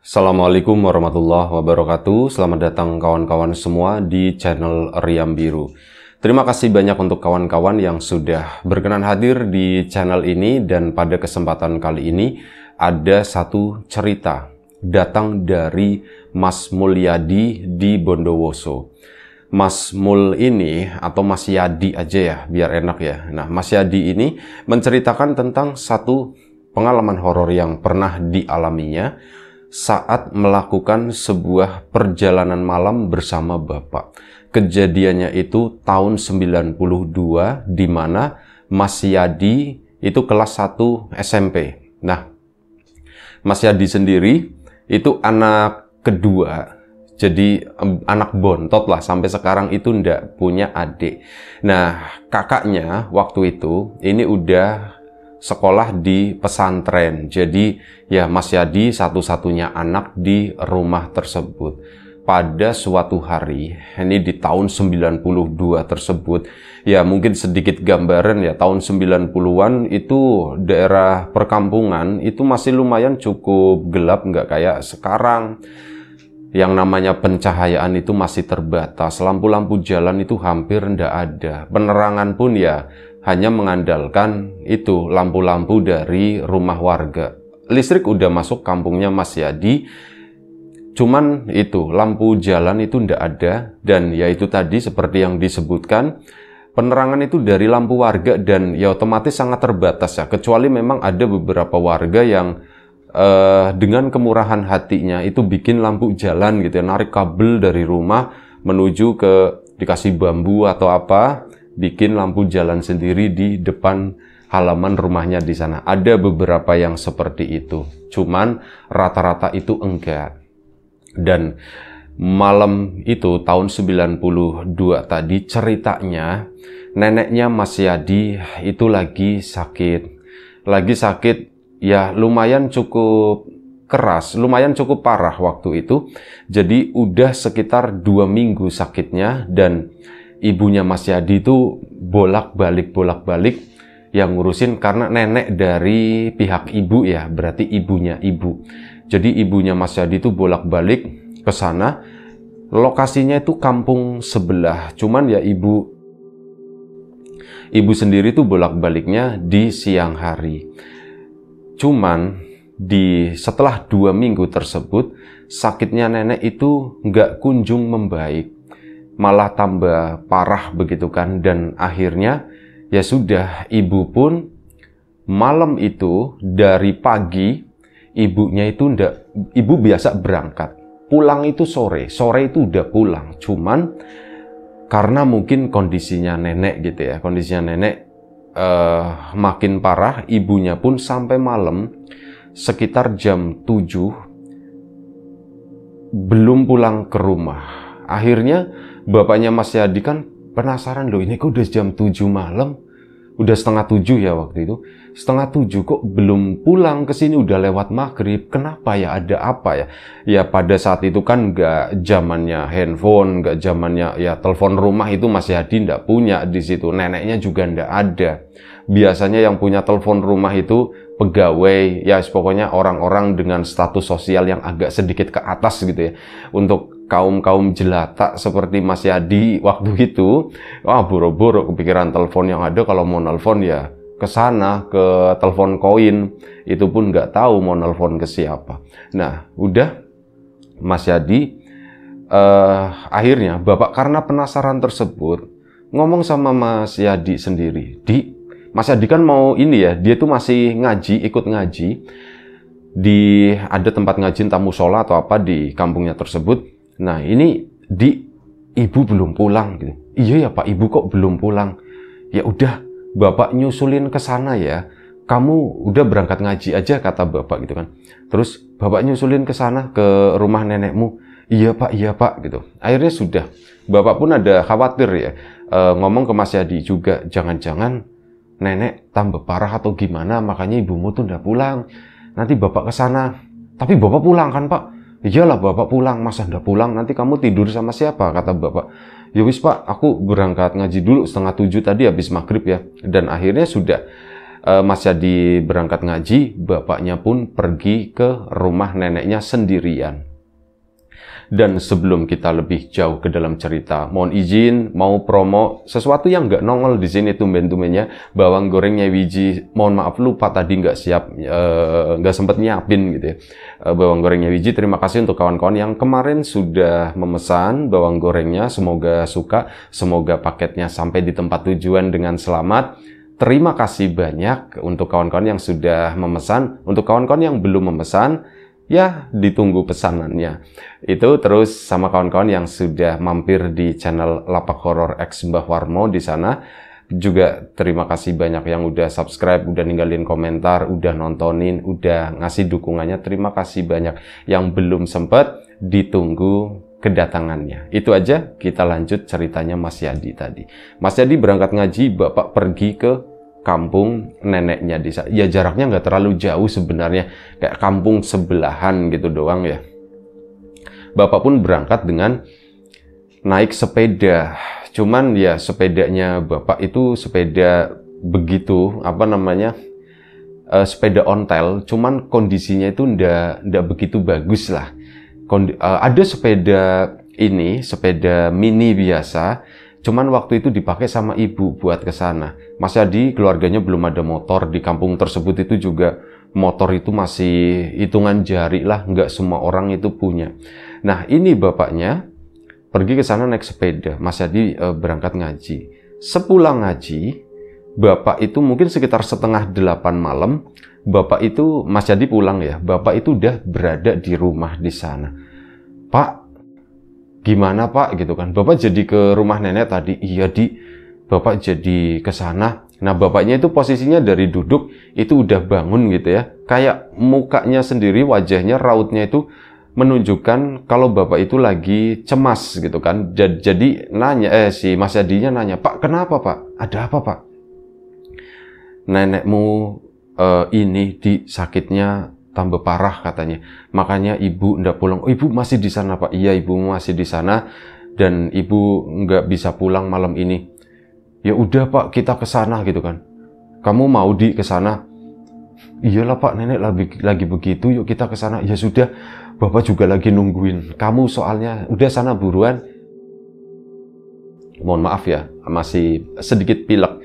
Assalamualaikum warahmatullahi wabarakatuh. Selamat datang kawan-kawan semua di channel Riam Biru. Terima kasih banyak untuk kawan-kawan yang sudah berkenan hadir di channel ini, dan pada kesempatan kali ini ada satu cerita datang dari Mas Mulyadi di Bondowoso. Mas Mul ini, atau Mas Yadi aja ya, biar enak ya. Nah, Mas Yadi ini menceritakan tentang satu pengalaman horor yang pernah dialaminya saat melakukan sebuah perjalanan malam bersama Bapak. Kejadiannya itu tahun 92, di mana Mas Yadi itu kelas 1 SMP. Nah, Mas Yadi sendiri itu anak kedua. Jadi anak bontot lah, sampai sekarang itu ndak punya adik. Nah, kakaknya waktu itu ini udah sekolah di pesantren. Jadi ya Mas Yadi satu-satunya anak di rumah tersebut. Pada suatu hari, ini di tahun 92 tersebut, ya mungkin sedikit gambaran ya, tahun 90-an itu daerah perkampungan itu masih lumayan cukup gelap, nggak kayak sekarang. Yang namanya pencahayaan itu masih terbatas, lampu-lampu jalan itu hampir ndak ada. Penerangan pun ya hanya mengandalkan itu lampu-lampu dari rumah warga. Listrik udah masuk kampungnya Mas Yadi, cuman itu lampu jalan itu ndak ada. Dan ya itu tadi seperti yang disebutkan, penerangan itu dari lampu warga, dan ya otomatis sangat terbatas ya, kecuali memang ada beberapa warga yang dengan kemurahan hatinya itu bikin lampu jalan gitu ya, narik kabel dari rumah menuju ke, dikasih bambu atau apa, bikin lampu jalan sendiri di depan halaman rumahnya di sana. Ada beberapa yang seperti itu, cuman rata-rata itu enggak. Dan malam itu tahun 92 tadi, ceritanya neneknya Mas Yadi itu lagi sakit ya, lumayan cukup keras, lumayan cukup parah waktu itu. Jadi udah sekitar 2 minggu sakitnya, dan ibunya Mas Yadi itu bolak-balik yang ngurusin, karena nenek dari pihak ibu ya, berarti ibunya ibu. Jadi ibunya Mas Yadi itu bolak-balik ke sana. Lokasinya itu kampung sebelah, cuman ya ibu sendiri tuh bolak-baliknya di siang hari. Cuman setelah 2 minggu tersebut, sakitnya nenek itu nggak kunjung membaik, malah tambah parah begitu kan. Dan akhirnya ya sudah, ibu pun malam itu dari pagi, ibu biasa berangkat, pulang itu sore itu udah pulang. Cuman karena mungkin kondisinya nenek gitu ya, kondisinya nenek makin parah, ibunya pun sampai malam sekitar jam 7 belum pulang ke rumah. Akhirnya bapaknya Mas Yadi kan penasaran, loh ini kok udah jam 7 malam, udah setengah 7 ya waktu itu, setengah 7 kok belum pulang ke sini, udah lewat maghrib, kenapa ya, ada apa ya? Ya pada saat itu kan nggak zamannya handphone, nggak zamannya ya telepon rumah, itu Mas Yadi nggak punya di situ, neneknya juga nggak ada. Biasanya yang punya telepon rumah itu pegawai, ya pokoknya orang-orang dengan status sosial yang agak sedikit ke atas gitu ya. Untuk kaum jelata seperti Mas Yadi waktu itu, boro-boro kepikiran telepon, yang ada kalau mau nelfon ya ke sana, ke telepon koin, itu pun nggak tahu mau nelfon ke siapa. Nah, udah Mas Yadi akhirnya bapak karena penasaran tersebut ngomong sama Mas Yadi sendiri, Mas Yadi kan mau ini ya, dia tuh masih ngaji, ikut ngaji di ada tempat ngaji entah musola atau apa di kampungnya tersebut. Nah ini ibu belum pulang gitu. Iya ya Pak, ibu kok belum pulang? Ya udah, bapak nyusulin ke sana ya. Kamu udah berangkat ngaji aja, kata bapak gitu kan. Terus bapak nyusulin ke sana, ke rumah nenekmu. Iya Pak gitu. Akhirnya sudah, bapak pun ada khawatir ya, ngomong ke Mas Yadi juga, jangan-jangan nenek tambah parah atau gimana, makanya ibumu tuh udah pulang. Nanti bapak ke sana. Tapi bapak pulang kan Pak? Iyalah bapak pulang, masa ndak pulang, nanti kamu tidur sama siapa, kata bapak. Ya wis Pak, aku berangkat ngaji dulu setengah 7 tadi habis maghrib ya. Dan akhirnya sudah, Mas Yadi berangkat ngaji, bapaknya pun pergi ke rumah neneknya sendirian. Dan sebelum kita lebih jauh ke dalam cerita, mohon izin mau promo sesuatu yang nggak nongol di sini tumben-tumbennya, bawang gorengnya Wiji. Mohon maaf lupa tadi nggak siap, nggak sempet nyiapin gitu ya. Bawang gorengnya Wiji, terima kasih untuk kawan-kawan yang kemarin sudah memesan bawang gorengnya. Semoga suka, semoga paketnya sampai di tempat tujuan dengan selamat. Terima kasih banyak untuk kawan-kawan yang sudah memesan. Untuk kawan-kawan yang belum memesan, ya ditunggu pesanannya. Itu terus sama kawan-kawan yang sudah mampir di channel Lapak Horor X Mbah Warmo di sana. Juga terima kasih banyak yang udah subscribe, udah ninggalin komentar, udah nontonin, udah ngasih dukungannya. Terima kasih banyak. Yang belum sempat, ditunggu kedatangannya. Itu aja, kita lanjut ceritanya Mas Yadi tadi. Mas Yadi berangkat ngaji, bapak pergi ke kampung neneknya di sana. Ya jaraknya nggak terlalu jauh sebenarnya, kayak kampung sebelahan gitu doang ya. Bapak pun berangkat dengan naik sepeda. Cuman ya sepedanya bapak itu sepeda begitu apa namanya, sepeda ontel. Cuman kondisinya itu ndak begitu bagus lah. Ada sepeda ini, sepeda mini biasa. Cuman waktu itu dipakai sama ibu buat ke sana. Mas Yadi keluarganya belum ada motor. Di kampung tersebut itu juga motor itu masih hitungan jari lah. Nggak semua orang itu punya. Nah ini bapaknya pergi ke sana naik sepeda. Mas Yadi berangkat ngaji. Sepulang ngaji, bapak itu mungkin sekitar setengah 8 malam. Bapak itu, Mas Yadi pulang ya. Bapak itu udah berada di rumah di sana. Pak, gimana Pak gitu kan, Bapak jadi ke rumah nenek tadi. Iya Di, Bapak jadi ke sana. Nah bapaknya itu posisinya dari duduk itu udah bangun gitu ya, kayak mukanya sendiri, wajahnya, rautnya itu menunjukkan kalau bapak itu lagi cemas gitu kan. Jadi nanya, si Mas Yadinya nanya, Pak kenapa Pak, ada apa Pak? Nenekmu ini Di sakitnya tambah parah katanya. Makanya ibu ndak pulang. Oh ibu masih di sana Pak? Iya ibu masih di sana dan ibu nggak bisa pulang malam ini. Ya udah Pak kita ke sana gitu kan. Kamu mau Di ke sana? Iyalah Pak nenek lagi begitu, yuk kita ke sana. Ya sudah, Bapak juga lagi nungguin kamu soalnya. Udah sana buruan. Mohon maaf ya, masih sedikit pilek,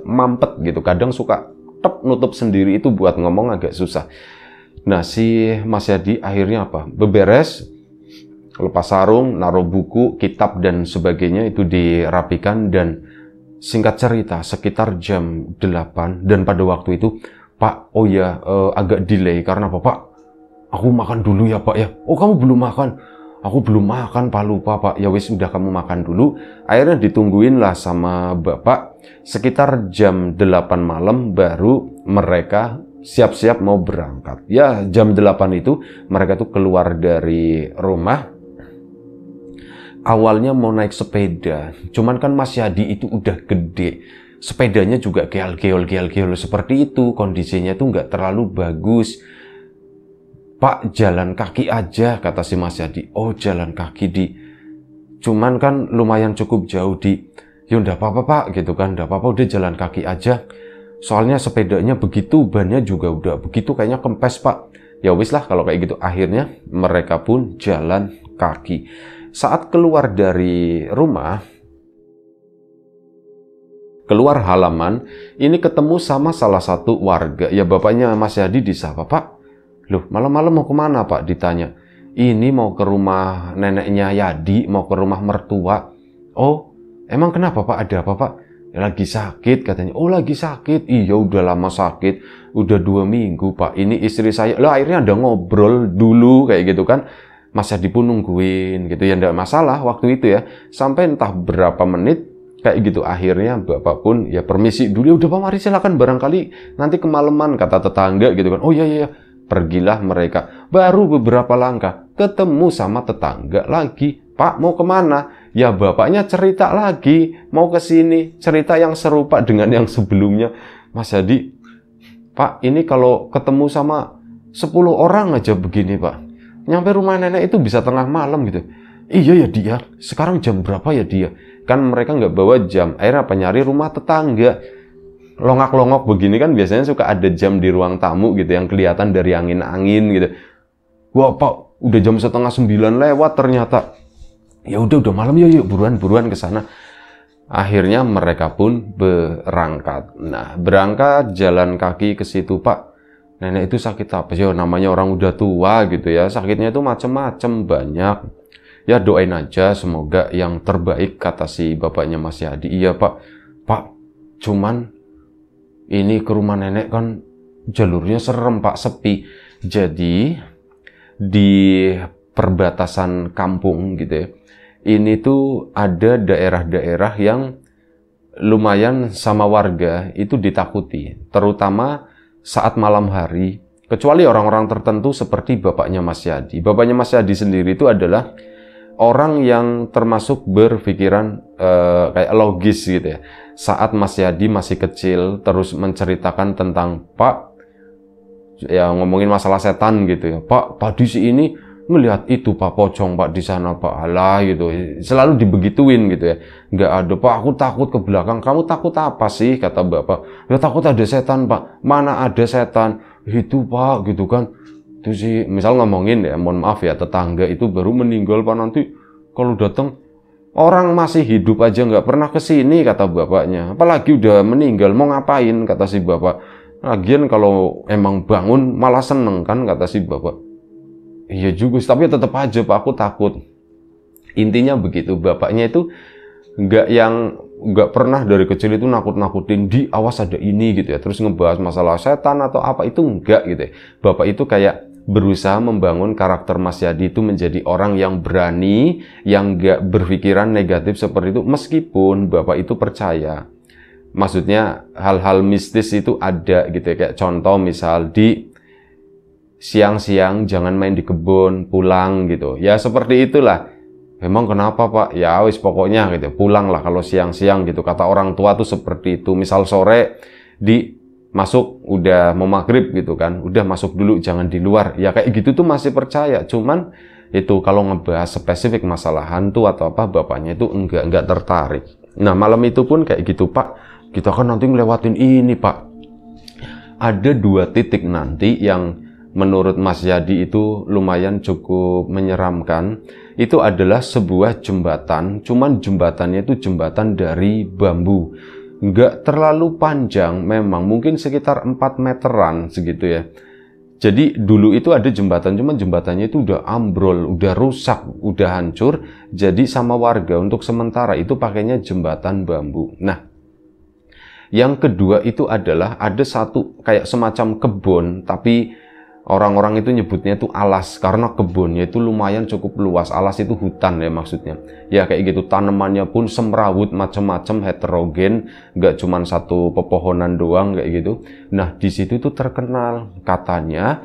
mampet gitu. Kadang suka nutup sendiri itu buat ngomong agak susah. Nah, si Mas Yadi akhirnya apa? Beberes, lepas sarung, naruh buku, kitab, dan sebagainya itu dirapikan. Dan singkat cerita, sekitar jam 8, dan pada waktu itu, Pak, oh ya, agak delay. Karena apa, Pak? Aku makan dulu ya, Pak ya. Oh, kamu belum makan? Aku belum makan, Pak, lupa, Pak. Ya wis, udah kamu makan dulu. Akhirnya ditungguin lah sama Bapak. Sekitar jam 8 malam baru mereka siap-siap mau berangkat. Ya jam 8 itu mereka tuh keluar dari rumah. Awalnya mau naik sepeda, cuman kan Mas Yadi itu udah gede, sepedanya juga geol-geol seperti itu, kondisinya tuh nggak terlalu bagus. Pak jalan kaki aja kata si Mas Yadi. Oh jalan kaki Di, cuman kan lumayan cukup jauh Di. Ya udah apa-apa Pak gitu kan, udah apa-apa udah jalan kaki aja. Soalnya sepedanya begitu, bannya juga udah begitu, kayaknya kempes Pak. Ya wis lah kalau kayak gitu. Akhirnya mereka pun jalan kaki. Saat keluar dari rumah, keluar halaman, ini ketemu sama salah satu warga. Ya bapaknya Mas Yadi disapa, Pak. Loh malam-malam mau kemana Pak? Ditanya. Ini mau ke rumah neneknya Yadi, mau ke rumah mertua. Oh emang kenapa Pak? Ada apa Pak? Lagi sakit katanya. Oh lagi sakit? Iya udah lama sakit, udah 2 minggu Pak. Ini istri saya. Lah akhirnya ada ngobrol dulu kayak gitu kan. Mas Yadi pun nungguin gitu ya, enggak masalah waktu itu ya. Sampai entah berapa menit kayak gitu. Akhirnya bapak pun ya permisi dulu. Udah Pak mari silakan, barangkali nanti kemalaman kata tetangga gitu kan. Oh iya. Pergilah mereka. Baru beberapa langkah ketemu sama tetangga lagi. Pak mau kemana? Ya bapaknya cerita lagi, mau ke sini, cerita yang serupa dengan yang sebelumnya. Mas Yadi, Pak ini kalau ketemu sama 10 orang aja begini Pak, nyampe rumah nenek itu bisa tengah malam gitu. Iya ya dia, sekarang jam berapa ya dia? Kan mereka nggak bawa jam, akhirnya apa nyari rumah tetangga. longak-longok begini kan biasanya suka ada jam di ruang tamu gitu yang kelihatan dari angin-angin gitu. Wah Pak, udah jam 8:30 lewat ternyata. Ya udah malam, yuk buruan ke sana. Akhirnya mereka pun berangkat. Nah, berangkat jalan kaki ke situ, Pak. Nenek itu sakit apa sih? Namanya orang udah tua gitu ya. Sakitnya itu macem-macem, banyak. Ya doain aja semoga yang terbaik, kata si bapaknya Mas Yadi. Iya Pak. Pak, cuman ini ke rumah nenek kan jalurnya serem Pak, sepi. Jadi di perbatasan kampung gitu ya, ini tuh ada daerah-daerah yang lumayan sama warga itu ditakuti, terutama saat malam hari, kecuali orang-orang tertentu seperti bapaknya Mas Yadi. Bapaknya Mas Yadi sendiri itu adalah orang yang termasuk berpikiran kayak logis gitu ya. Saat Mas Yadi masih kecil, terus menceritakan tentang, Pak, ya ngomongin masalah setan gitu ya. Pak, tadi si ini melihat itu Pak, pocong Pak di sana Pak, alah gitu. Selalu dibegituin gitu ya. Nggak ada Pak, aku takut ke belakang. Kamu takut apa sih, kata bapak. Ya takut ada setan Pak. Mana ada setan? Itu Pak gitu kan. Itu sih misal ngomongin ya, mohon maaf ya, tetangga itu baru meninggal Pak, nanti kalau datang orang masih hidup aja nggak pernah kesini, kata bapaknya. Apalagi udah meninggal mau ngapain, kata si bapak. Lagian kalau emang bangun malah seneng kan, kata si bapak. Iya juga, tapi tetap aja Pak, aku takut. Intinya begitu, bapaknya itu nggak pernah dari kecil itu nakut-nakutin, di awas ada ini gitu ya, terus ngebahas masalah setan atau apa, itu enggak gitu ya. Bapak itu kayak berusaha membangun karakter Mas Yadi itu menjadi orang yang berani, yang nggak berpikiran negatif seperti itu, meskipun bapak itu percaya. Maksudnya hal-hal mistis itu ada gitu ya, kayak contoh misal di siang-siang jangan main di kebun, pulang gitu. Ya seperti itulah. Emang kenapa Pak? Ya wis pokoknya gitu, pulang lah kalau siang-siang gitu. Kata orang tua tuh seperti itu. Misal sore masuk udah mau maghrib gitu kan, udah masuk dulu, jangan di luar. Ya kayak gitu tuh masih percaya. Cuman itu kalau ngebahas spesifik masalah hantu atau apa, bapaknya itu enggak tertarik. Nah malam itu pun kayak gitu Pak. Kita kan nanti ngelewatin ini Pak. Ada 2 titik nanti yang menurut Mas Yadi itu lumayan cukup menyeramkan. Itu adalah sebuah jembatan, cuman jembatannya itu jembatan dari bambu. Nggak terlalu panjang memang, mungkin sekitar 4 meteran segitu ya. Jadi dulu itu ada jembatan, cuman jembatannya itu udah ambrol, udah rusak, udah hancur. Jadi sama warga untuk sementara itu pakainya jembatan bambu. Nah, yang kedua itu adalah ada satu kayak semacam kebun, tapi orang-orang itu nyebutnya itu alas, karena kebunnya itu lumayan cukup luas. Alas itu hutan ya maksudnya. Ya kayak gitu, tanamannya pun semrawut, macam-macam, heterogen, nggak cuma satu pepohonan doang kayak gitu. Nah di situ tuh terkenal, katanya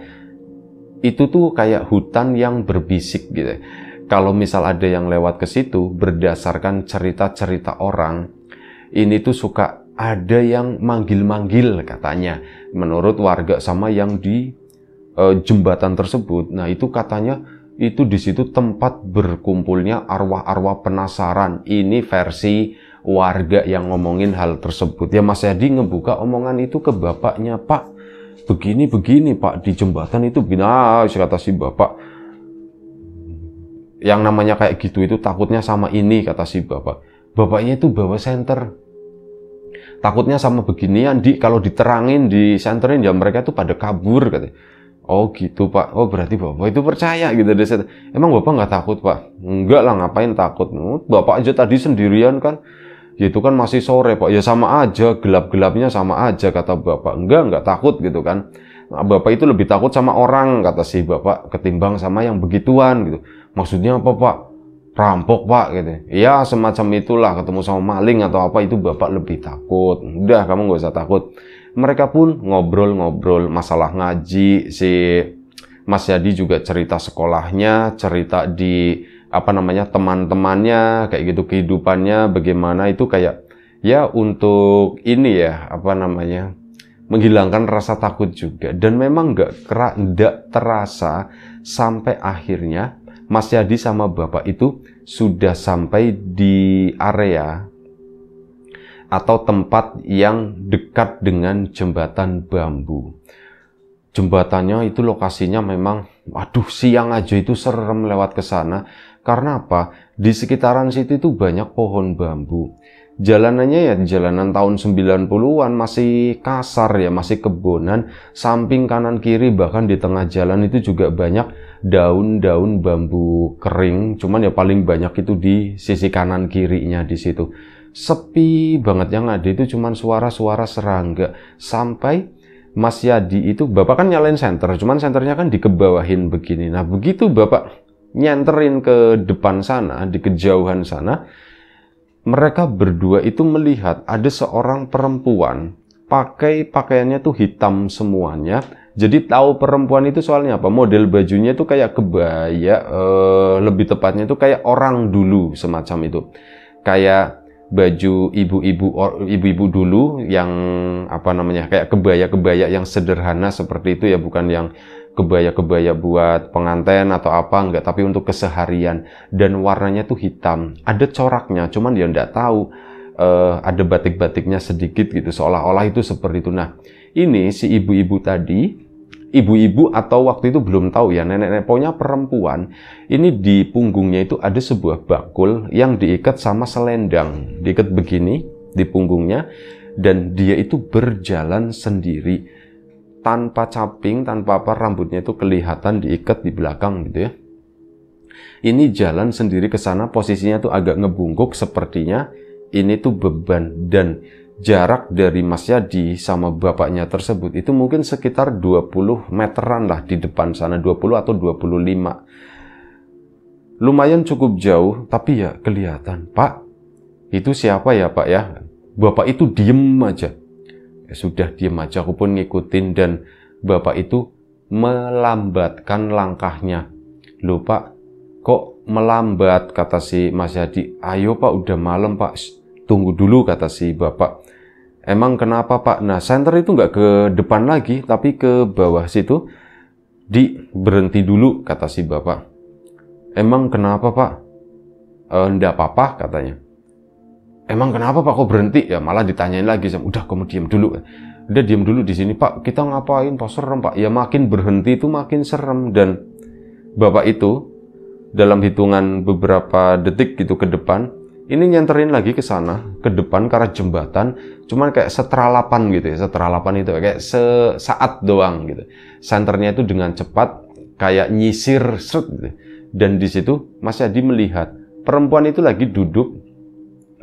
itu tuh kayak hutan yang berbisik gitu. Kalau misal ada yang lewat ke situ, berdasarkan cerita-cerita orang, ini tuh suka ada yang manggil-manggil katanya, menurut warga sama yang di jembatan tersebut. Nah itu katanya itu di situ tempat berkumpulnya arwah-arwah penasaran. Ini versi warga yang ngomongin hal tersebut. Ya Mas Yadi ngebuka omongan itu ke bapaknya, Pak begini Pak, di jembatan itu bina, kata si bapak. Yang namanya kayak gitu itu takutnya sama ini, kata si bapak. Bapaknya itu bawa senter. Takutnya sama beginian, kalau diterangin, disenterin ya mereka tuh pada kabur katanya. Oh gitu Pak, oh berarti Bapak itu percaya gitu deh. Emang Bapak nggak takut Pak? Enggak lah, ngapain takut? Bapak aja tadi sendirian kan, ya itu kan masih sore Pak, ya sama aja, gelap-gelapnya sama aja, kata Bapak. Enggak takut gitu kan. Nah, Bapak itu lebih takut sama orang, kata si Bapak, ketimbang sama yang begituan gitu. Maksudnya apa Pak? Rampok Pak gitu. Ya semacam itulah, ketemu sama maling atau apa, itu Bapak lebih takut. Udah kamu nggak usah takut. Mereka pun ngobrol-ngobrol masalah ngaji. Si Mas Yadi juga cerita sekolahnya, cerita di teman-temannya kayak gitu, kehidupannya bagaimana, itu kayak ya untuk ini ya menghilangkan rasa takut juga. Dan memang nggak terasa sampai akhirnya Mas Yadi sama Bapak itu sudah sampai di area atau tempat yang dekat dengan jembatan bambu. Jembatannya itu lokasinya memang, waduh, siang aja itu serem lewat ke sana. Karena apa? Di sekitaran situ itu banyak pohon bambu. Jalanannya ya jalanan tahun 90-an, masih kasar ya, masih kebonan. Samping kanan kiri bahkan di tengah jalan itu juga banyak daun-daun bambu kering. Cuman ya paling banyak itu di sisi kanan kirinya di situ. Sepi banget, yang ada itu cuman suara-suara serangga. Sampai Mas Yadi itu, Bapak kan nyalain senter, cuman senternya kan dikebawahin begini. Nah begitu Bapak nyenterin ke depan sana, di kejauhan sana, mereka berdua itu melihat ada seorang perempuan pakai pakaiannya tuh hitam semuanya. Jadi tahu perempuan itu soalnya apa? Model bajunya tuh kayak kebaya, lebih tepatnya itu kayak orang dulu semacam itu. Kayak baju ibu-ibu dulu yang apa namanya, kayak kebaya-kebaya yang sederhana seperti itu ya, bukan yang kebaya-kebaya buat pengantin atau apa, enggak, tapi untuk keseharian. Dan warnanya tuh hitam, ada coraknya, cuman dia enggak tahu ada batik-batiknya sedikit gitu, seolah-olah itu seperti itu. Nah ini si ibu-ibu tadi, ibu-ibu atau waktu itu belum tahu ya, nenek-nenek, pokoknya perempuan ini, di punggungnya itu ada sebuah bakul yang diikat sama selendang, diikat begini di punggungnya, dan dia itu berjalan sendiri tanpa caping, tanpa apa, rambutnya itu kelihatan diikat di belakang gitu ya. Ini jalan sendiri ke sana, posisinya tuh agak ngebungkuk, sepertinya ini tuh beban. Dan jarak dari Mas Yadi sama bapaknya tersebut itu mungkin sekitar 20 meteran lah di depan sana, 20 atau 25. Lumayan cukup jauh, tapi ya kelihatan. Pak, itu siapa ya Pak ya? Bapak itu diem aja. Ya sudah, diem aja, aku pun ngikutin, dan Bapak itu melambatkan langkahnya. Loh Pak, kok melambat, kata si Mas Yadi. Ayo Pak, udah malam Pak, tunggu dulu, kata si Bapak. Emang kenapa Pak? Nah senter itu nggak ke depan lagi, tapi ke bawah situ. Berhenti dulu, kata si Bapak. Emang kenapa Pak? Nggak apa-apa, katanya. Emang kenapa Pak kok berhenti? Ya malah ditanyain lagi. Udah kamu diam dulu. Udah diam dulu di sini Pak. Kita ngapain Pak? Serem Pak. Ya makin berhenti itu makin serem. Dan Bapak itu dalam hitungan beberapa detik gitu ke depan, ini nyenterin lagi ke sana, ke depan ke arah jembatan, cuman kayak seteralapan gitu ya. Seteralapan itu kayak sesaat doang gitu. Senternya itu dengan cepat kayak nyisir seret gitu. Dan di situ Mas Yadi melihat perempuan itu lagi duduk,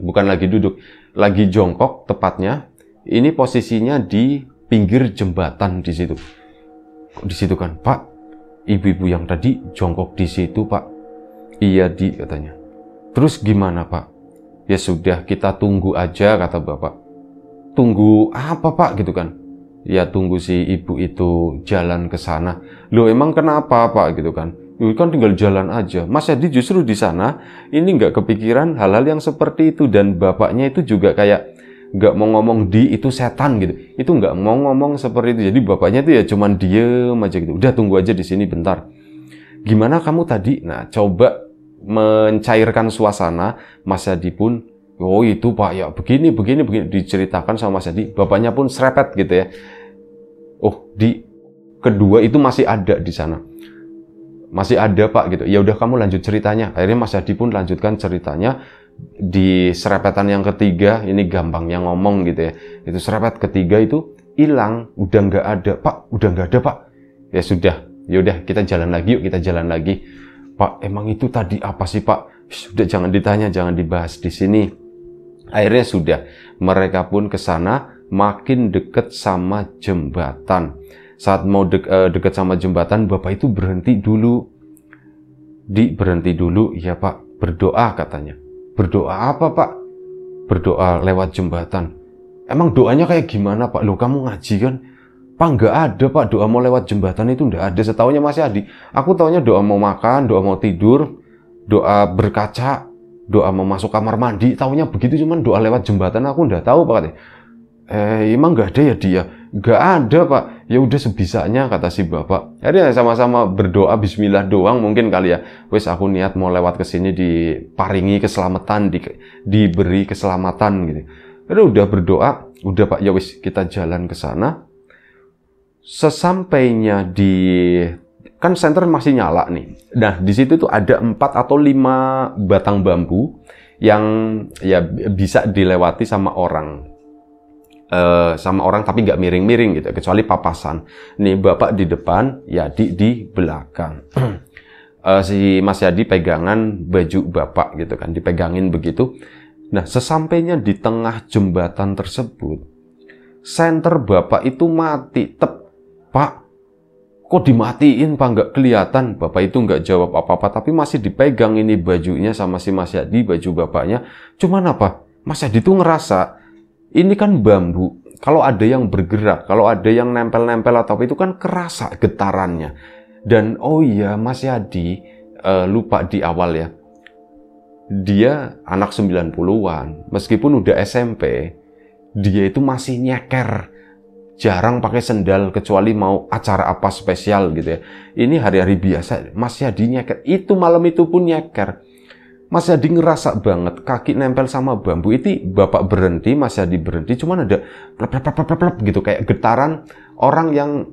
bukan lagi duduk, lagi jongkok tepatnya. Ini posisinya di pinggir jembatan di situ. Kok di situ kan, Pak? Ibu-ibu yang tadi jongkok di situ, Pak. Iya, katanya. Terus gimana Pak? Ya sudah, kita tunggu aja, kata Bapak. Tunggu apa Pak gitu kan? Ya tunggu si ibu itu jalan ke sana. Loh emang kenapa Pak gitu kan? Loh, kan tinggal jalan aja. Mas Yadi justru di sana ini nggak kepikiran hal-hal yang seperti itu. Dan bapaknya itu juga kayak nggak mau ngomong itu setan gitu. Itu nggak mau ngomong seperti itu. Jadi bapaknya itu ya cuman diem aja gitu. Udah tunggu aja di sini bentar. Gimana kamu tadi? Nah coba mencairkan suasana. Mas Yadi pun, oh itu Pak ya begini diceritakan sama Mas Yadi. Bapaknya pun serepet gitu ya. Oh di kedua itu masih ada di sana, masih ada Pak gitu. Ya udah kamu lanjut ceritanya. Akhirnya Mas Yadi pun lanjutkan ceritanya. Di serepetan yang ketiga, ini gampangnya ngomong gitu ya, itu serepet ketiga itu hilang, udah nggak ada Pak, udah nggak ada Pak. Ya sudah, ya udah kita jalan lagi yuk, kita jalan lagi. Pak, emang itu tadi apa sih Pak? Sudah, jangan ditanya, jangan dibahas di sini. Akhirnya sudah, mereka pun ke sana, makin deket sama jembatan. Saat mau deket sama jembatan, Bapak itu berhenti dulu. Berhenti dulu, ya Pak, berdoa katanya. Berdoa apa Pak? Berdoa lewat jembatan. Emang doanya kayak gimana Pak? Loh kamu ngaji kan? Pak nggak ada Pak, doa mau lewat jembatan itu nggak ada. Setaunya Mas Yadi, aku taunya doa mau makan, doa mau tidur, doa berkaca, doa mau masuk kamar mandi, taunya begitu. Cuman doa lewat jembatan aku nggak tahu Pak. Emang nggak ada ya dia? Nggak ada Pak. Ya udah sebisanya, kata si Bapak. Jadi sama-sama berdoa bismillah doang mungkin kali ya. Wes aku niat mau lewat ke sini diparingi keselamatan, diberi keselamatan gitu. Akhirnya udah berdoa, udah Pak, ya wis kita jalan ke sana. Sesampainya di kan senter masih nyala nih. Nah, di situ tuh ada 4 atau 5 batang bambu yang ya bisa dilewati sama orang. Tapi nggak miring-miring gitu, kecuali papasan. Nih Bapak di depan, Yadi di belakang. Si Mas Yadi pegangan baju Bapak gitu kan, dipegangin begitu. Nah, sesampainya di tengah jembatan tersebut, senter Bapak itu mati. Pak, kok dimatiin Pak, nggak kelihatan? Bapak itu nggak jawab apa-apa, tapi masih dipegang ini bajunya sama si Mas Yadi, baju Bapaknya. Cuman apa? Mas Yadi tuh ngerasa, ini kan bambu, kalau ada yang bergerak, kalau ada yang nempel-nempel atau apa, itu kan kerasa getarannya. Dan oh iya, Mas Yadi, lupa di awal ya, dia anak 90-an, meskipun udah SMP, dia itu masih nyeker. Jarang pakai sendal, kecuali mau acara apa spesial gitu ya. Ini hari-hari biasa, Mas Yadi nyeker. Itu malam itu pun nyeker. Mas Yadi ngerasa banget kaki nempel sama bambu. Itu Bapak berhenti, Mas Yadi berhenti, cuman ada plep gitu, kayak getaran orang yang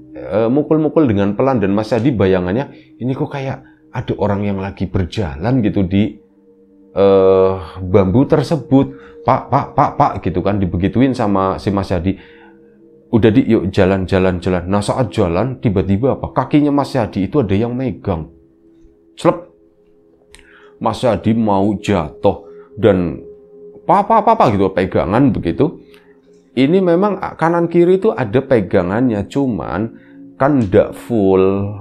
mukul-mukul dengan pelan. Dan Mas Yadi bayangannya, ini kok kayak ada orang yang lagi berjalan gitu di bambu tersebut. Pak gitu kan, dibegituin sama si Mas Yadi. Udah yuk jalan. Nah, saat jalan tiba-tiba apa? Kakinya Mas Yadi itu ada yang megang. Slep. Mas Yadi mau jatuh dan apa gitu, pegangan begitu. Ini memang kanan kiri itu ada pegangannya, cuman kan nggak full,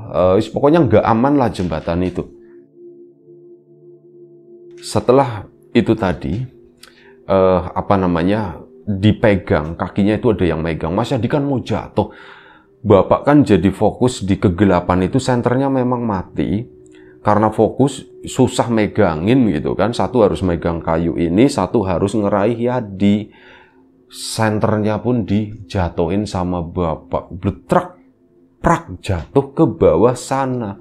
pokoknya nggak aman lah jembatan itu. Setelah itu tadi, dipegang, kakinya itu ada yang megang. Mas Yadi kan mau jatuh. Bapak kan jadi fokus di kegelapan itu, senternya memang mati. Karena fokus, susah megangin gitu kan. Satu harus megang kayu ini, satu harus ngeraih Yadi. Senternya pun dijatuhin sama Bapak. Bletrak, prak, jatuh ke bawah sana.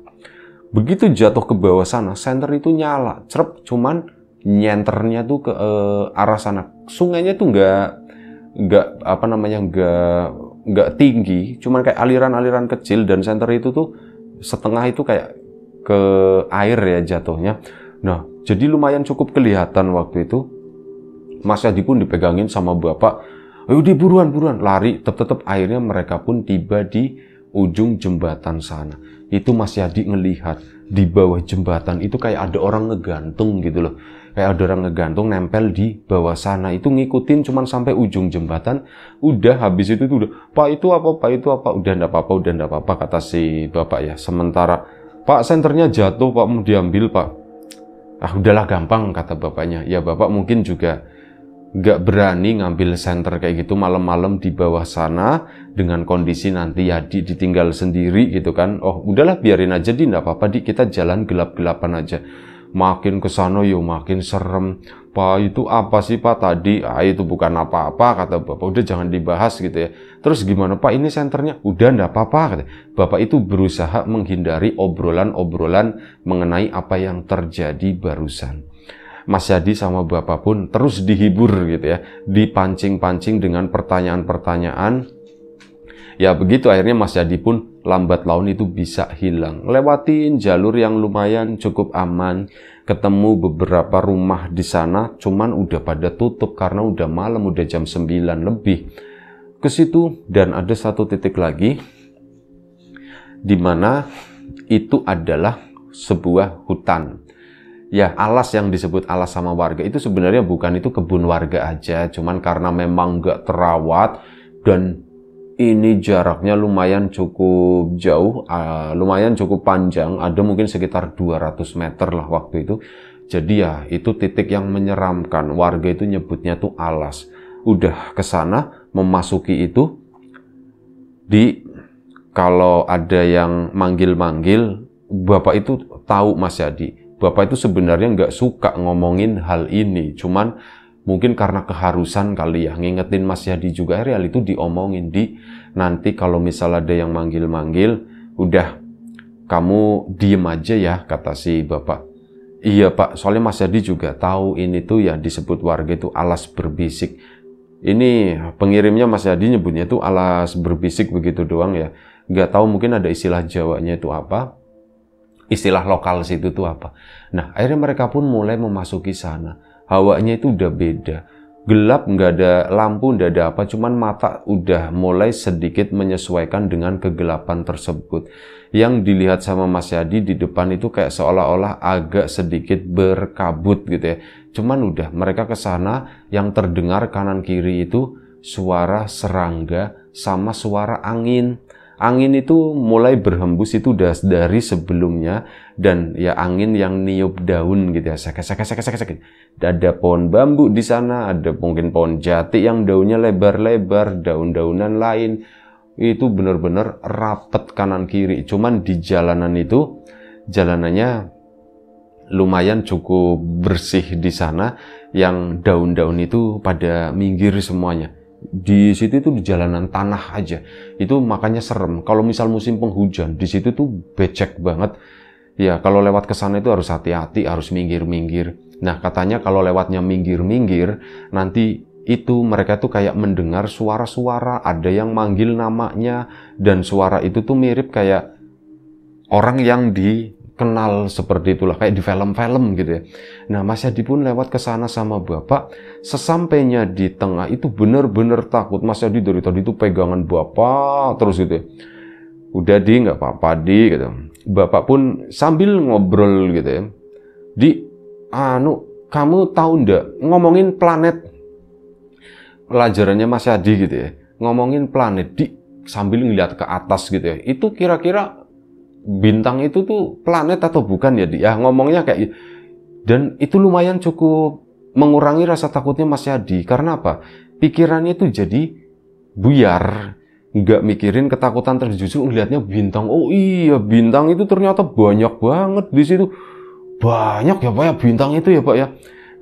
Begitu jatuh ke bawah sana, senter itu nyala. Cerep, cuman nyenternya tuh ke arah sana. Sungainya tuh nggak tinggi, cuman kayak aliran-aliran kecil, dan senter itu tuh setengah itu kayak ke air ya jatuhnya. Nah, jadi lumayan cukup kelihatan waktu itu. Mas Yadi pun dipegangin sama Bapak. Ayo buruan, lari. Tetep akhirnya mereka pun tiba di ujung jembatan sana. Itu Mas Yadi ngelihat di bawah jembatan itu kayak ada orang ngegantung gitu loh. Kayak ada orang ngegantung nempel di bawah sana. Itu ngikutin cuman sampai ujung jembatan. Udah habis itu tuh udah, Pak itu apa? Udah enggak apa-apa kata si Bapak ya. Sementara Pak, senternya jatuh Pak, mau diambil Pak. Ah udahlah, gampang kata Bapaknya. Ya Bapak mungkin juga nggak berani ngambil senter kayak gitu malam-malam di bawah sana dengan kondisi nanti Yadi ditinggal sendiri gitu kan. Oh udahlah, biarin aja Di, nggak apa-apa Di, kita jalan gelap-gelapan aja. Makin kesana yo makin serem. Pak itu apa sih Pak tadi? Ah itu bukan apa-apa kata Bapak. Udah jangan dibahas gitu ya. Terus gimana Pak ini senternya? Udah enggak apa-apa kata. Bapak itu berusaha menghindari obrolan-obrolan mengenai apa yang terjadi barusan. Mas Yadi sama Bapak pun terus dihibur gitu ya. Dipancing-pancing dengan pertanyaan-pertanyaan. Ya begitu akhirnya Mas Yadi pun lambat laun itu bisa hilang. Lewatin jalur yang lumayan cukup aman. Ketemu beberapa rumah di sana, cuman udah pada tutup karena udah malam, udah jam 9 lebih. Ke situ, dan ada satu titik lagi di mana itu adalah sebuah hutan. Ya, alas yang disebut alas sama warga itu sebenarnya bukan, itu kebun warga aja, cuman karena memang nggak terawat dan ini jaraknya lumayan cukup jauh, lumayan cukup panjang, ada mungkin sekitar 200 meter lah waktu itu. Jadi ya itu titik yang menyeramkan, warga itu nyebutnya tuh alas. Udah ke sana, memasuki itu, kalau ada yang manggil-manggil, Bapak itu tahu Mas Yadi. Bapak itu sebenarnya nggak suka ngomongin hal ini, cuman mungkin karena keharusan kali ya, ngingetin Mas Yadi juga, real itu diomongin nanti kalau misal ada yang manggil-manggil, udah kamu diem aja ya, kata si Bapak. Iya Pak, soalnya Mas Yadi juga tahu ini tuh ya disebut warga itu alas berbisik. Ini pengirimnya Mas Yadi nyebutnya itu alas berbisik begitu doang ya. Nggak tahu mungkin ada istilah Jawanya itu apa. Istilah lokal situ tuh apa. Nah, akhirnya mereka pun mulai memasuki sana. Hawanya itu udah beda. Gelap, nggak ada lampu, nggak ada apa. Cuman mata udah mulai sedikit menyesuaikan dengan kegelapan tersebut. Yang dilihat sama Mas Yadi di depan itu kayak seolah-olah agak sedikit berkabut gitu ya. Cuman udah mereka ke sana, yang terdengar kanan kiri itu suara serangga sama suara angin. Angin itu mulai berhembus itu dari sebelumnya, dan ya angin yang niup daun gitu ya, sek. Ada pohon bambu di sana, ada mungkin pohon jati yang daunnya lebar-lebar, daun-daunan lain. Itu benar-benar rapet kanan kiri. Cuman di jalanan itu, jalanannya lumayan cukup bersih di sana, yang daun-daun itu pada minggir semuanya. Di situ itu di jalanan tanah aja, itu makanya serem. Kalau misal musim penghujan, di situ tuh becek banget. Ya kalau lewat ke sana itu harus hati-hati, harus minggir-minggir. Nah katanya kalau lewatnya minggir-minggir, nanti itu mereka tuh kayak mendengar suara-suara, ada yang manggil namanya, dan suara itu tuh mirip kayak orang yang dikenal seperti itulah, kayak di film-film gitu ya. Nah Mas Yadi pun lewat ke sana sama Bapak. Sesampainya di tengah itu bener-bener takut. Mas Yadi dari tadi itu pegangan Bapak terus gitu ya. Udah Di, nggak apa-apa Di gitu. Bapak pun sambil ngobrol gitu ya. Di, kamu tahu ndak ngomongin planet? Pelajarannya Mas Yadi gitu ya. Ngomongin planet Di, sambil ngeliat ke atas gitu ya. Itu kira-kira bintang itu tuh planet atau bukan ya Di? Ya ngomongnya kayak, dan itu lumayan cukup mengurangi rasa takutnya Mas Yadi. Karena apa? Pikirannya itu jadi buyar, nggak mikirin ketakutan, terus justru ngeliatnya bintang. Oh iya, bintang itu ternyata banyak banget di situ. Banyak ya Pak ya bintang itu ya Pak ya.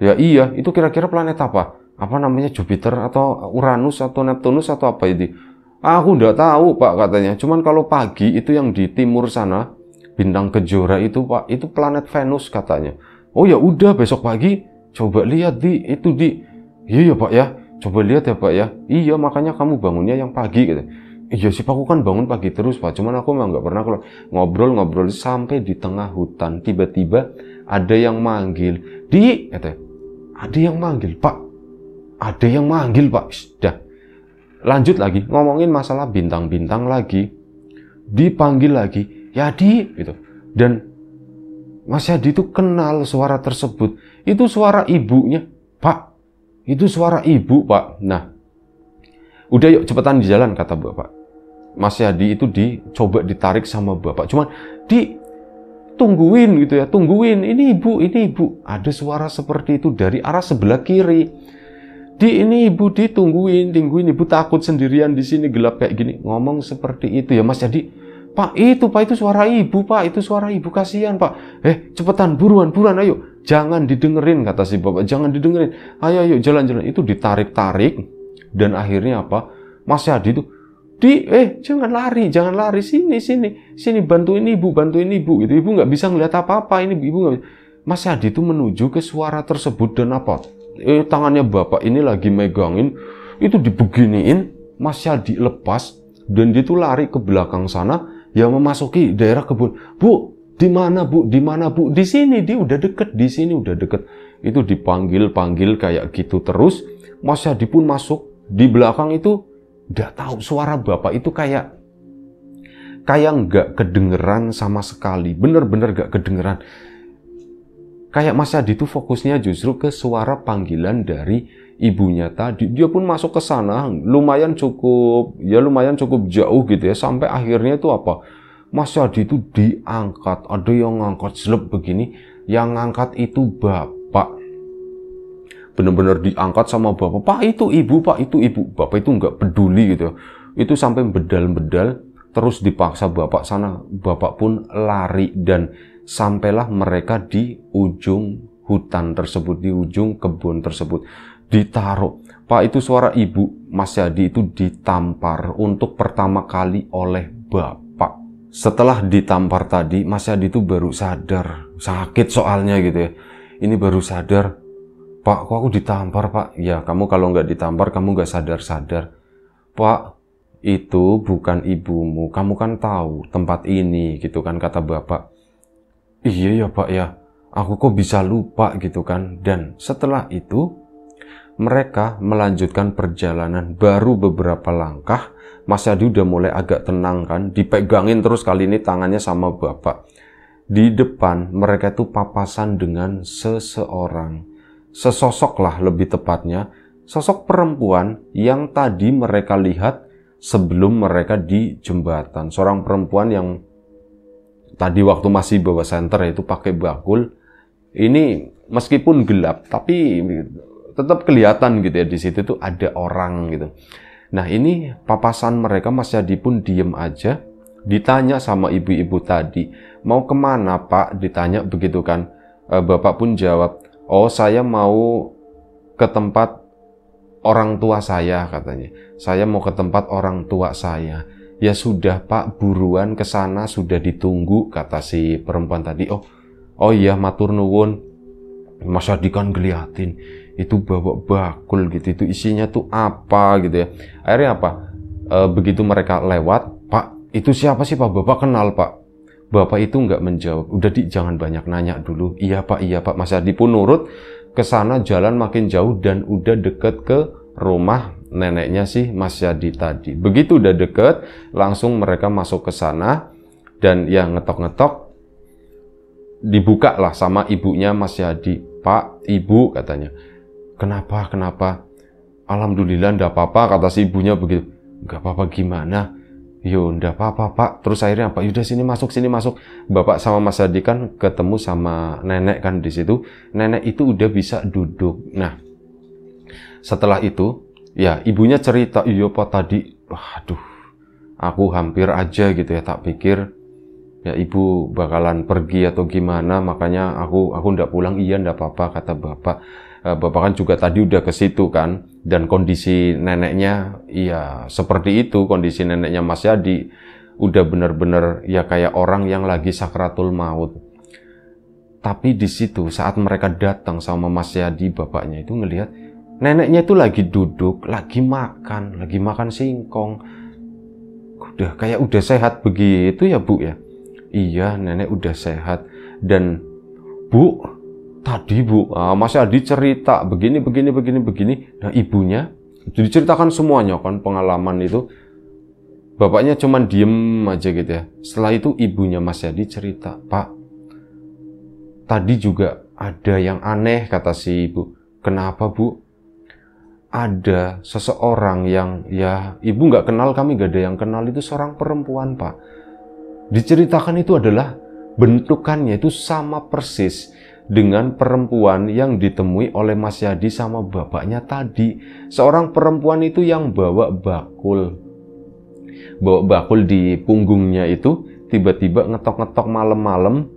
Ya iya, itu kira-kira planet apa? Apa namanya, Jupiter atau Uranus atau Neptunus atau apa itu? Aku nggak tahu Pak katanya. Cuman kalau pagi itu yang di timur sana, bintang Kejora itu Pak, itu planet Venus katanya. Oh ya udah, besok pagi coba lihat Di, itu Di. Iya ya Pak ya, coba lihat ya Pak ya. Iya makanya kamu bangunnya yang pagi gitu. Iya sih Pak, aku kan bangun pagi terus Pak. Cuman aku memang nggak pernah ngobrol sampai di tengah hutan. Tiba-tiba ada yang manggil, Di, katanya. Ada yang manggil Pak. Ada yang manggil Pak. Sudah. Lanjut lagi, ngomongin masalah bintang-bintang lagi. Dipanggil lagi, Yadi, gitu. Dan Mas Yadi itu kenal suara tersebut. Itu suara ibunya, Pak. Itu suara ibu, Pak. Nah, udah yuk cepetan di jalan, kata Bapak. Mas Yadi itu dicoba ditarik sama Bapak. Cuman tungguin gitu ya, tungguin. Ini ibu. Ada suara seperti itu dari arah sebelah kiri. Ini ibu ditungguin ibu takut sendirian di sini gelap kayak gini, ngomong seperti itu ya Mas Yadi. Pak itu suara ibu Pak, itu suara ibu, kasihan Pak. Cepetan buruan ayo, jangan didengerin kata si Bapak, jangan didengerin, ayo jalan-jalan. Itu ditarik-tarik dan akhirnya apa, Mas Yadi itu jangan lari sini bantuin ibu gitu. Ibu nggak bisa ngeliat apa-apa, ini ibu nggak bisa. Mas Yadi itu menuju ke suara tersebut dan apa? Tangannya Bapak ini lagi megangin, itu dibeginiin, Mas Yadi lepas dan dia tuh lari ke belakang sana yang memasuki daerah kebun. Bu, di mana Bu? Di sini, dia udah deket, di sini udah deket. Itu dipanggil kayak gitu terus. Mas Yadi pun masuk. Di belakang itu udah tahu suara Bapak itu kayak nggak kedengeran sama sekali, bener-bener nggak kedengeran. Kayak Mas Yadi itu fokusnya justru ke suara panggilan dari ibunya tadi. Dia pun masuk ke sana, lumayan cukup jauh gitu ya. Sampai akhirnya itu apa? Mas Yadi itu diangkat. Ada yang ngangkat seleb begini. Yang ngangkat itu Bapak. Bener-bener diangkat sama Bapak. Pak itu ibu. Bapak itu nggak peduli gitu ya. Itu sampai bedal-bedal. Terus dipaksa Bapak sana. Bapak pun lari dan sampailah mereka di ujung hutan tersebut, di ujung kebun tersebut. Ditaruh. Pak itu suara ibu. Mas Yadi itu ditampar untuk pertama kali oleh Bapak. Setelah ditampar tadi, Mas Yadi itu baru sadar. Sakit soalnya gitu ya. Ini baru sadar. Pak, kok aku ditampar, Pak? Ya, kamu kalau nggak ditampar, kamu nggak sadar-sadar. Pak, itu bukan ibumu. Kamu kan tahu tempat ini, gitu kan, kata bapak. Iya ya, Pak, ya. Aku kok bisa lupa, gitu kan. Dan setelah itu, mereka melanjutkan perjalanan. Baru beberapa langkah, Mas Yadi udah mulai agak tenang kan. Dipegangin terus kali ini tangannya sama bapak. Di depan, mereka itu papasan dengan seseorang. Sesosok lah lebih tepatnya, sosok perempuan yang tadi mereka lihat sebelum mereka di jembatan. Seorang perempuan yang tadi waktu masih bawa senter itu pakai bakul. Ini meskipun gelap tapi tetap kelihatan gitu ya, di situ tuh ada orang gitu. Nah ini papasan mereka, Mas Yadi pun diem aja. Ditanya sama ibu-ibu tadi, mau kemana Pak? Ditanya begitu kan. Bapak pun jawab, oh saya mau ke tempat orang tua saya katanya. Saya mau ke tempat orang tua saya. Ya sudah Pak, buruan ke sana, sudah ditunggu, kata si perempuan tadi. Oh iya, matur nuwun. Mas Yadi kan ngeliatin, itu bawa bakul gitu, itu isinya tuh apa gitu ya. Akhirnya apa? Begitu mereka lewat, Pak, itu siapa sih Pak? Bapak kenal Pak? Bapak itu nggak menjawab. Udah jangan banyak nanya dulu. Iya Pak. Mas Yadi pun nurut ke sana, jalan makin jauh dan udah deket ke rumah neneknya sih Mas Yadi tadi. Begitu udah deket, langsung mereka masuk ke sana dan ya ngetok-ngetok, dibuka lah sama ibunya Mas Yadi. Pak, Ibu, katanya. Kenapa? Alhamdulillah ndak apa-apa, kata si ibunya begitu. Nggak apa-apa gimana? Yo, ndak apa-apa Pak. Terus akhirnya Pak, yaudah sini masuk. Bapak sama Mas Yadi kan ketemu sama nenek kan di situ. Nenek itu udah bisa duduk. Nah, setelah itu, ya ibunya cerita, iya Pak tadi, waduh, aku hampir aja gitu ya, tak pikir ya ibu bakalan pergi atau gimana, makanya aku ndak pulang. Iya ndak apa-apa, kata bapak. Bapak kan juga tadi udah ke situ kan, dan kondisi neneknya iya seperti itu. Kondisi neneknya Mas Yadi udah bener-bener ya kayak orang yang lagi sakratul maut. Tapi di situ saat mereka datang sama Mas Yadi, bapaknya itu ngelihat neneknya itu lagi duduk, lagi makan singkong. Udah sehat begitu ya Bu ya. Iya, nenek udah sehat. Dan Bu, tadi Bu, Mas Yadi cerita begini. Nah ibunya diceritakan semuanya kan pengalaman itu. Bapaknya cuman diem aja gitu ya. Setelah itu ibunya Mas Yadi cerita, Pak, tadi juga ada yang aneh, kata si ibu. Kenapa Bu? Ada seseorang yang ya ibu nggak kenal, kami nggak ada yang kenal, itu seorang perempuan Pak. Diceritakan itu adalah bentukannya itu sama persis dengan perempuan yang ditemui oleh Mas Yadi sama bapaknya tadi. Seorang perempuan itu yang bawa bakul di punggungnya itu, tiba-tiba ngetok-ngetok malam-malam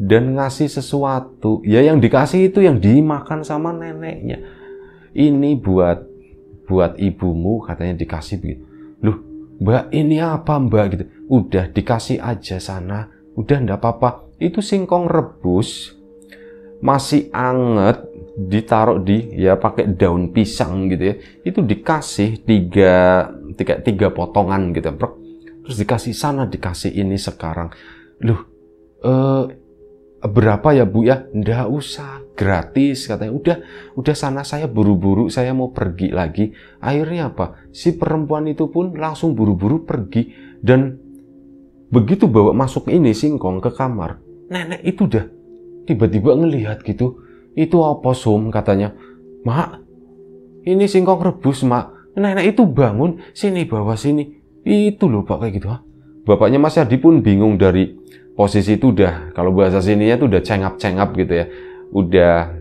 dan ngasih sesuatu. Ya yang dikasih itu yang dimakan sama neneknya. Ini buat ibumu, katanya dikasih begitu. Loh, Mbak, ini apa Mbak gitu? Udah dikasih aja sana, udah ndak apa-apa. Itu singkong rebus, masih anget, ditaruh di ya pakai daun pisang gitu ya. Itu dikasih tiga potongan gitu, bro. Terus dikasih sana, dikasih ini sekarang. Loh, berapa ya Bu ya? Ndak usah, gratis katanya. Udah sana, saya buru-buru, saya mau pergi lagi. Akhirnya apa? Si perempuan itu pun langsung buru-buru pergi. Dan begitu bawa masuk ini singkong ke kamar, nenek itu udah tiba-tiba ngelihat gitu. Itu apa Sum, katanya. Mak, ini singkong rebus Mak. Nenek itu bangun, sini bawa sini. Itu loh Pak, kayak gitu. Bapaknya Mas Yadi pun bingung, dari posisi itu udah, kalau bahasa sininya tuh udah cengap-cengap gitu ya. Udah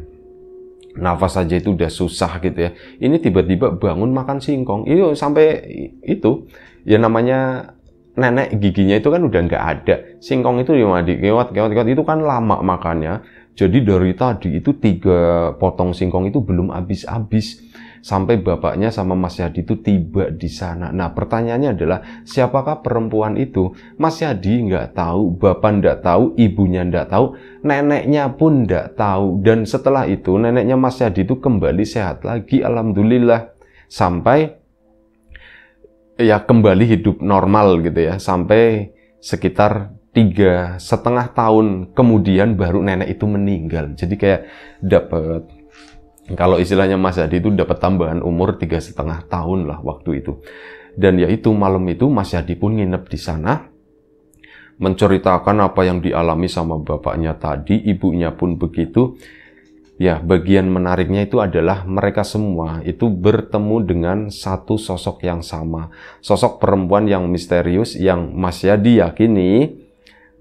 nafas aja itu udah susah gitu ya. Ini tiba-tiba bangun makan singkong. Ini sampai itu, ya namanya nenek giginya itu kan udah nggak ada. Singkong itu dikewat itu kan lama makannya. Jadi dari tadi itu 3 potong singkong itu belum habis-habis. sampai bapaknya sama Mas Yadi itu tiba di sana. Nah, pertanyaannya adalah siapakah perempuan itu? Mas Yadi nggak tahu, bapak nggak tahu, ibunya nggak tahu, neneknya pun nggak tahu. Dan setelah itu neneknya Mas Yadi itu kembali sehat lagi, alhamdulillah, sampai ya kembali hidup normal gitu ya, sampai sekitar 3,5 tahun kemudian baru nenek itu meninggal. Jadi kayak dapat, kalau istilahnya Mas Yadi itu dapat tambahan umur 3,5 tahun lah waktu itu. Dan ya itu malam itu Mas Yadi pun nginep di sana, menceritakan apa yang dialami sama bapaknya tadi, ibunya pun begitu. Ya, bagian menariknya itu adalah mereka semua itu bertemu dengan satu sosok yang sama. Sosok perempuan yang misterius yang Mas Yadi yakini,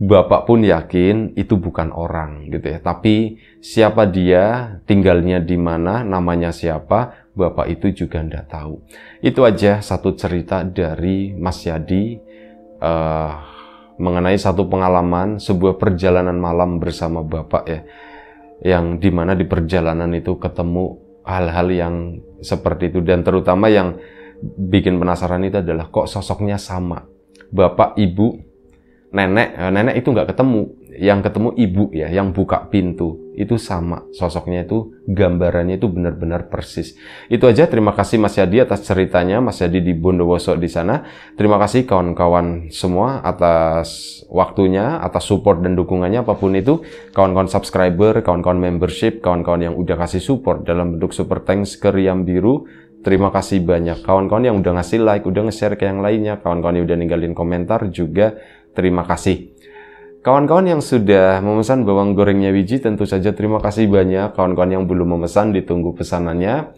bapak pun yakin itu bukan orang gitu ya. Tapi siapa dia, tinggalnya di mana, namanya siapa, bapak itu juga nggak tahu. Itu aja satu cerita dari Mas Yadi mengenai satu pengalaman, sebuah perjalanan malam bersama bapak ya. Yang dimana di perjalanan itu ketemu hal-hal yang seperti itu. Dan terutama yang bikin penasaran itu adalah kok sosoknya sama. Bapak, ibu, nenek itu nggak ketemu. Yang ketemu ibu ya, yang buka pintu. Itu sama, sosoknya itu, gambarannya itu benar-benar persis. Itu aja, terima kasih Mas Yadi atas ceritanya, Mas Yadi di Bondowoso di sana. Terima kasih kawan-kawan semua atas waktunya, atas support dan dukungannya, apapun itu. Kawan-kawan subscriber, kawan-kawan membership, kawan-kawan yang udah kasih support dalam bentuk super thanks ke Riam Biru. Terima kasih banyak. Kawan-kawan yang udah ngasih like, udah nge-share ke yang lainnya, kawan-kawan yang udah ninggalin komentar juga, terima kasih. Kawan-kawan yang sudah memesan bawang gorengnya Wiji, tentu saja terima kasih banyak. Kawan-kawan yang belum memesan, ditunggu pesanannya.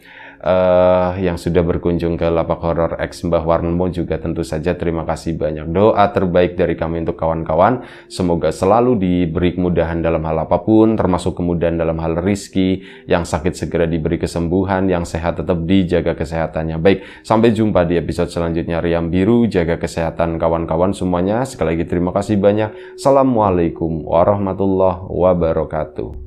Yang sudah berkunjung ke Lapak Horor X Mbah Warnmo juga tentu saja terima kasih banyak. Doa terbaik dari kami untuk kawan-kawan, semoga selalu diberi kemudahan dalam hal apapun, termasuk kemudahan dalam hal rizki, yang sakit segera diberi kesembuhan, yang sehat tetap dijaga kesehatannya. Baik, sampai jumpa di episode selanjutnya Riam Biru, jaga kesehatan kawan-kawan semuanya. Sekali lagi terima kasih banyak. Assalamualaikum warahmatullahi wabarakatuh.